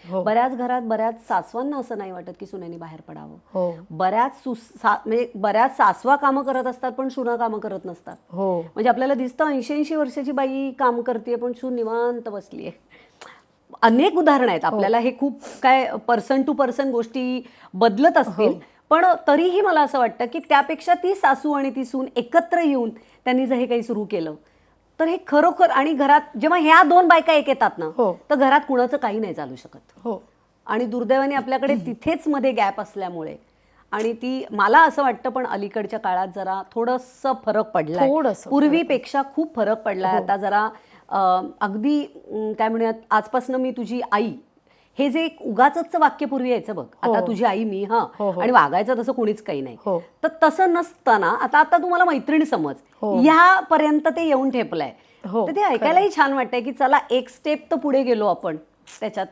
बऱ्याच घरात बऱ्याच सासवांना असं नाही वाटत की सुनेनी बाहेर पडावं. म्हणजे बऱ्याच सासवा कामं करत असतात पण सुना कामं करत नसतात. म्हणजे आपल्याला दिसतं 80-80 वर्षाची बाई काम करते पण सून निवांत बसलीये. अनेक उदाहरणं आहेत. आपल्याला हे खूप काय पर्सन टू पर्सन गोष्टी बदलत असतील, पण तरीही मला असं वाटतं की त्यापेक्षा ती सासू आणि ती सून एकत्र येऊन त्यांनी जर हे काही सुरू केलं तर हे खरोखर, आणि घरात जेव्हा ह्या दोन बायका एक येतात ना तर घरात कुणाचं काही नाही चालू शकत. आणि दुर्दैवाने आपल्याकडे तिथेच मध्ये गॅप असल्यामुळे, आणि ती मला असं वाटतं पण अलीकडच्या काळात जरा थोडंसं फरक पडलाय, पूर्वीपेक्षा खूप फरक पडलाय. आता जरा अगदी काय म्हणूयात, आजपासून मी तुझी आई हे जे एक उगाचच वाक्य पूर्वी यायचं बघ, आता तुझी आई मी, आणि वागायचं तसं कोणीच काही नाही, तर तसं नसताना आता आता तुम्हाला मैत्रीण समज, ह्यापर्यंत ते येऊन ठेपलंय. तर ते ऐकायलाही छान वाटतंय की चला एक स्टेप तर पुढे गेलो आपण त्याच्यात.